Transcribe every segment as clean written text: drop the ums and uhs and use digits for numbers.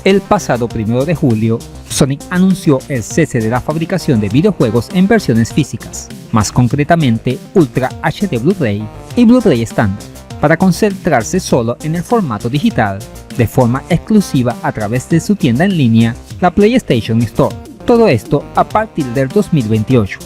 El pasado 1 de julio, Sony anunció el cese de la fabricación de videojuegos en versiones físicas, más concretamente Ultra HD Blu-ray y Blu-ray estándar, para concentrarse solo en el formato digital, de forma exclusiva a través de su tienda en línea, la PlayStation Store. Todo esto a partir del 2028.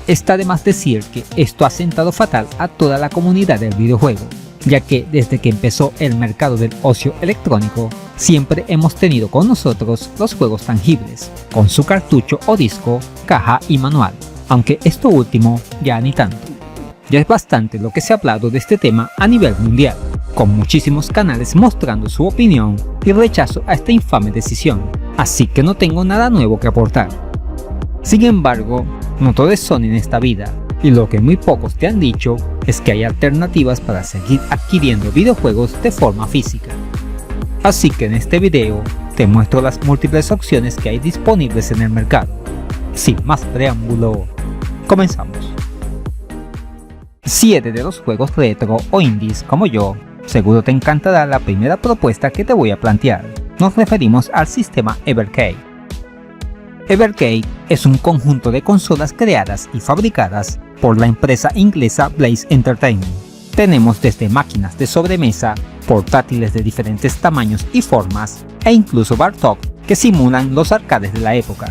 Está de más decir que esto ha sentado fatal a toda la comunidad del videojuego, ya que desde que empezó el mercado del ocio electrónico, siempre hemos tenido con nosotros los juegos tangibles, con su cartucho o disco, caja y manual, aunque esto último ya ni tanto. Ya es bastante lo que se ha hablado de este tema a nivel mundial, con muchísimos canales mostrando su opinión y rechazo a esta infame decisión, así que no tengo nada nuevo que aportar. Sin embargo, no todo es Sony en esta vida, y lo que muy pocos te han dicho es que hay alternativas para seguir adquiriendo videojuegos de forma física. Así que en este video te muestro las múltiples opciones que hay disponibles en el mercado. Sin más preámbulo, comenzamos. Si eres de los juegos retro o indies como yo, seguro te encantará la primera propuesta que te voy a plantear. Nos referimos al sistema Evercade. Evercade es un conjunto de consolas creadas y fabricadas por la empresa inglesa Blaze Entertainment. Tenemos desde máquinas de sobremesa, portátiles de diferentes tamaños y formas, e incluso Bartok que simulan los arcades de la época.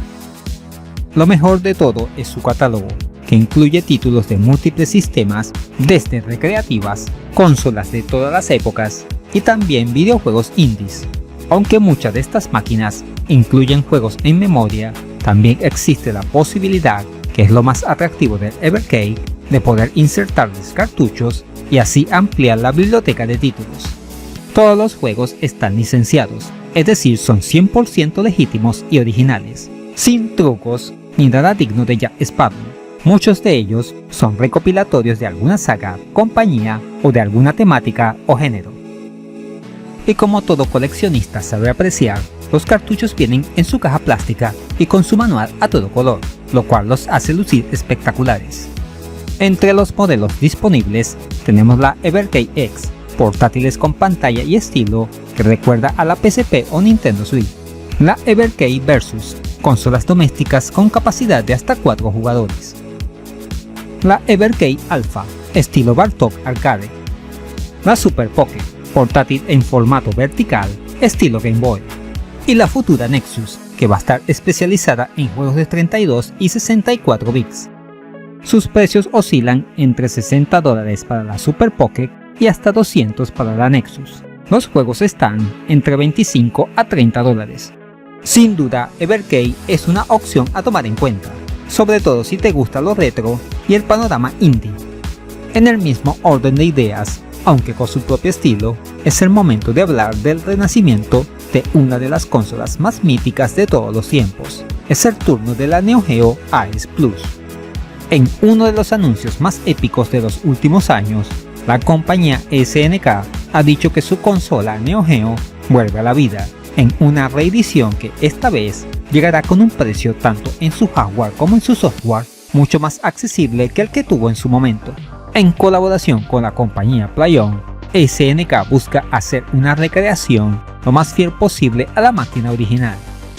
Lo mejor de todo es su catálogo, que incluye títulos de múltiples sistemas, desde recreativas, consolas de todas las épocas y también videojuegos indies. Aunque muchas de estas máquinas incluyen juegos en memoria, también existe la posibilidad, que es lo más atractivo del Evercade, de poder insertarles cartuchos y así ampliar la biblioteca de títulos. Todos los juegos están licenciados, es decir, son 100% legítimos y originales, sin trucos ni nada digno de Jack Sparrow. Muchos de ellos son recopilatorios de alguna saga, compañía o de alguna temática o género. Y como todo coleccionista sabe apreciar, los cartuchos vienen en su caja plástica y con su manual a todo color, lo cual los hace lucir espectaculares. Entre los modelos disponibles tenemos la Evercade X, portátiles con pantalla y estilo que recuerda a la PSP o Nintendo Switch. La Evercade Versus, consolas domésticas con capacidad de hasta 4 jugadores. La Evercade Alpha, estilo Bartok Arcade. La Super Pocket, portátil en formato vertical, estilo Game Boy. Y la futura Nexus, que va a estar especializada en juegos de 32 y 64 bits. Sus precios oscilan entre $60 para la Super Pocket y hasta $200 para la Nexus. Los juegos están entre $25 a $30. Sin duda, Evercade es una opción a tomar en cuenta, sobre todo si te gusta lo retro y el panorama indie. En el mismo orden de ideas, aunque con su propio estilo, es el momento de hablar del renacimiento de una de las consolas más míticas de todos los tiempos. Es el turno de la Neo Geo AES Plus. En uno de los anuncios más épicos de los últimos años, la compañía SNK ha dicho que su consola Neo Geo vuelve a la vida, en una reedición que esta vez llegará con un precio tanto en su hardware como en su software mucho más accesible que el que tuvo en su momento. En colaboración con la compañía PlayOn, SNK busca hacer una recreación lo más fiel posible a la máquina original.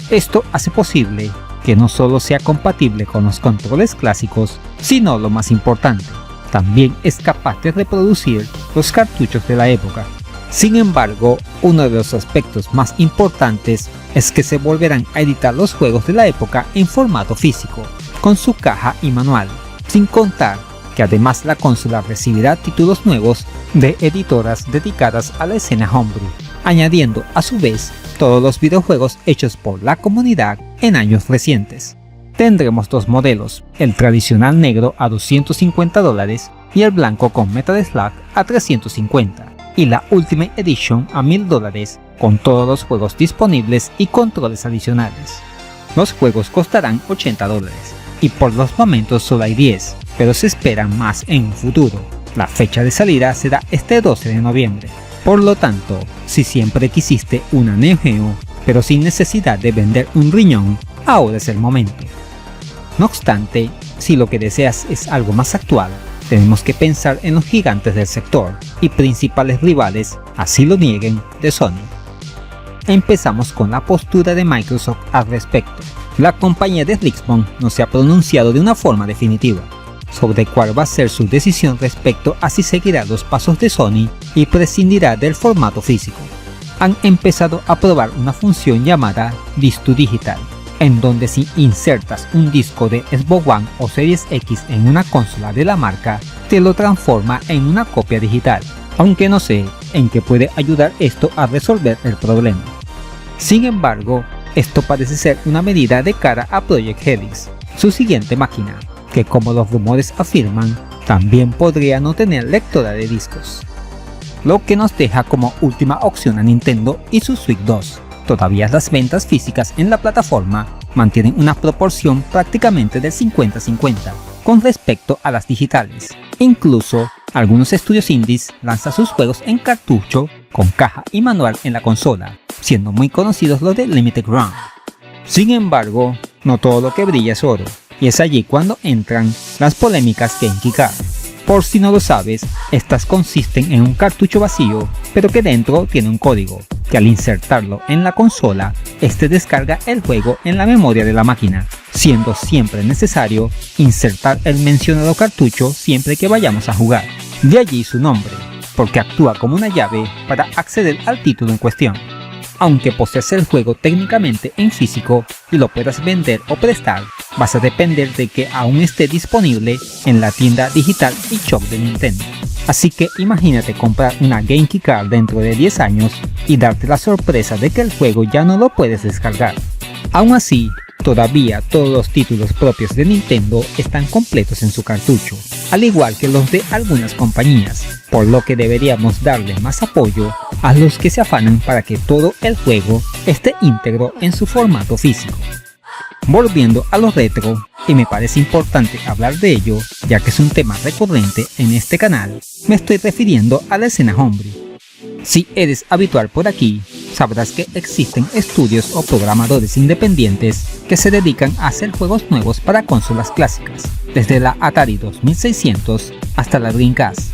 Esto hace posible que no solo sea compatible con los controles clásicos, sino lo más importante, también es capaz de reproducir los cartuchos de la época. Sin embargo, uno de los aspectos más importantes es que se volverán a editar los juegos de la época en formato físico, con su caja y manual, sin contar que además la consola recibirá títulos nuevos de editoras dedicadas a la escena homebrew, añadiendo a su vez todos los videojuegos hechos por la comunidad en años recientes. Tendremos dos modelos, el tradicional negro a $250 y el blanco con Metal Slug a $350, y la Ultimate Edition a $1000 con todos los juegos disponibles y controles adicionales. Los juegos costarán $80 y por los momentos solo hay 10, pero se esperan más en un futuro. La fecha de salida será este 12 de noviembre. Por lo tanto, si siempre quisiste una Neo Geo, pero sin necesidad de vender un riñón, ahora es el momento. No obstante, si lo que deseas es algo más actual, tenemos que pensar en los gigantes del sector y principales rivales, así lo nieguen, de Sony. empezamos con la postura de Microsoft al respecto. La compañía de Xbox no se ha pronunciado de una forma definitiva sobre cuál va a ser su decisión respecto a si seguirá los pasos de Sony y prescindirá del formato físico. Han empezado a probar una función llamada Disk to Digital, en donde si insertas un disco de Xbox One o Series X en una consola de la marca, te lo transforma en una copia digital, aunque no sé en qué puede ayudar esto a resolver el problema. Sin embargo, esto parece ser una medida de cara a Project Helix, su siguiente máquina, que como los rumores afirman, también podría no tener lectora de discos. Lo que nos deja como última opción a Nintendo y su Switch 2. Todavía las ventas físicas en la plataforma mantienen una proporción prácticamente del 50-50 con respecto a las digitales. Incluso, algunos estudios indies lanzan sus juegos en cartucho con caja y manual en la consola, siendo muy conocidos los de Limited Run. Sin embargo, no todo lo que brilla es oro, y es allí cuando entran las polémicas Genki Card. Por si no lo sabes, estas consisten en un cartucho vacío, pero que dentro tiene un código, que al insertarlo en la consola, este descarga el juego en la memoria de la máquina, siendo siempre necesario insertar el mencionado cartucho siempre que vayamos a jugar. De allí su nombre, porque actúa como una llave para acceder al título en cuestión. Aunque poseas el juego técnicamente en físico y lo puedas vender o prestar, vas a depender de que aún esté disponible en la tienda digital eShop de Nintendo. Así que imagínate comprar una Genki Card dentro de 10 años y darte la sorpresa de que el juego ya no lo puedes descargar. Aún así, todavía todos los títulos propios de Nintendo están completos en su cartucho, al igual que los de algunas compañías, por lo que deberíamos darle más apoyo a los que se afanan para que todo el juego esté íntegro en su formato físico. Volviendo a lo retro, y me parece importante hablar de ello, ya que es un tema recurrente en este canal, me estoy refiriendo a la escena homebrew. Si eres habitual por aquí, sabrás que existen estudios o programadores independientes que se dedican a hacer juegos nuevos para consolas clásicas, desde la Atari 2600 hasta la Dreamcast.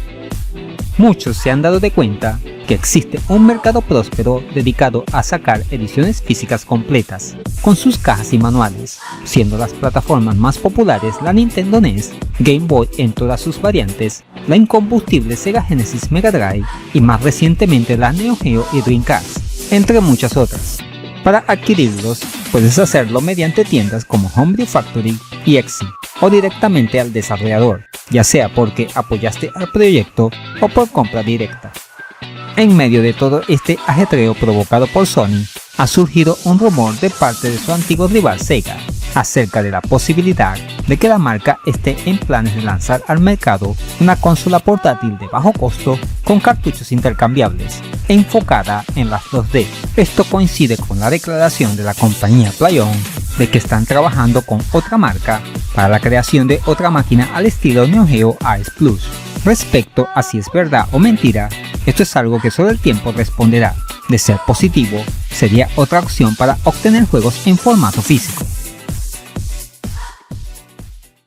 Muchos se han dado de cuenta que existe un mercado próspero dedicado a sacar ediciones físicas completas, con sus cajas y manuales, siendo las plataformas más populares la Nintendo NES, Game Boy en todas sus variantes, la incombustible Sega Genesis Mega Drive y más recientemente la Neo Geo y Dreamcast, entre muchas otras. Para adquirirlos, puedes hacerlo mediante tiendas como Homebrew Factory y Exi, o directamente al desarrollador, ya sea porque apoyaste al proyecto o por compra directa. En medio de todo este ajetreo provocado por Sony, ha surgido un rumor de parte de su antiguo rival Sega acerca de la posibilidad de que la marca esté en planes de lanzar al mercado una consola portátil de bajo costo con cartuchos intercambiables, enfocada en las 2D. Esto coincide con la declaración de la compañía PlayOn de que están trabajando con otra marca para la creación de otra máquina al estilo Neo Geo AES Plus. Respecto a si es verdad o mentira, esto es algo que solo el tiempo responderá. De ser positivo, sería otra opción para obtener juegos en formato físico.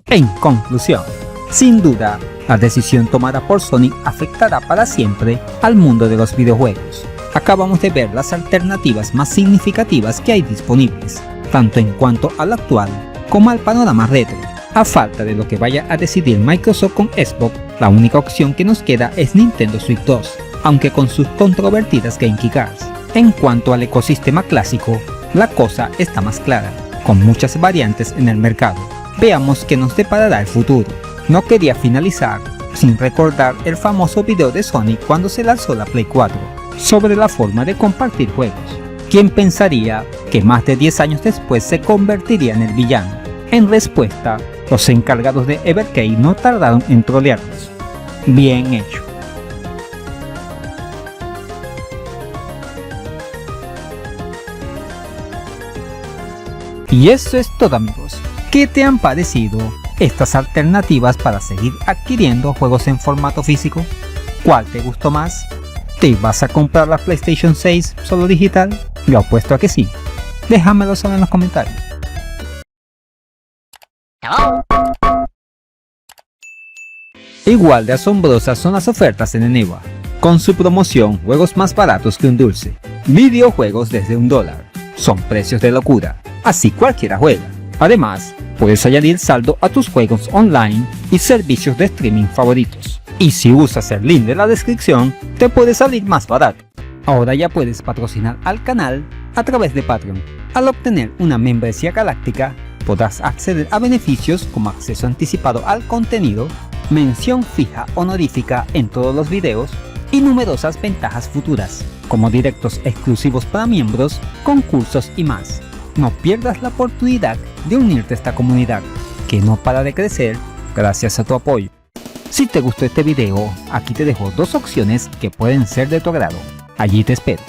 En conclusión, sin duda, la decisión tomada por Sony afectará para siempre al mundo de los videojuegos. Acabamos de ver las alternativas más significativas que hay disponibles, tanto en cuanto al actual como al panorama retro. A falta de lo que vaya a decidir Microsoft con Xbox, la única opción que nos queda es Nintendo Switch 2, aunque con sus controvertidas Genki Cards. En cuanto al ecosistema clásico, la cosa está más clara, con muchas variantes en el mercado. Veamos qué nos deparará el futuro. No quería finalizar sin recordar el famoso video de Sony cuando se lanzó la Play 4, sobre la forma de compartir juegos. ¿Quién pensaría que más de 10 años después se convertiría en el villano? En respuesta, los encargados de Evercade no tardaron en trolearlos. Bien hecho. Y eso es todo, amigos. ¿Qué te han parecido estas alternativas para seguir adquiriendo juegos en formato físico? ¿Cuál te gustó más? ¿Te vas a comprar la PlayStation 6 solo digital? Yo apuesto a que sí. Déjamelo saber en los comentarios. Igual de asombrosas son las ofertas en Eneba. con su promoción Juegos más baratos que un dulce. Videojuegos desde $1. Son precios de locura, así cualquiera juega. Además, puedes añadir saldo a tus juegos online y servicios de streaming favoritos. Y si usas el link de la descripción, te puede salir más barato. Ahora ya puedes patrocinar al canal a través de Patreon. Al obtener una membresía galáctica, podrás acceder a beneficios como acceso anticipado al contenido, mención fija honorífica en todos los videos y numerosas ventajas futuras, como directos exclusivos para miembros, concursos y más. No pierdas la oportunidad de unirte a esta comunidad, que no para de crecer gracias a tu apoyo. Si te gustó este video, aquí te dejo 2 opciones que pueden ser de tu agrado. Allí te espero.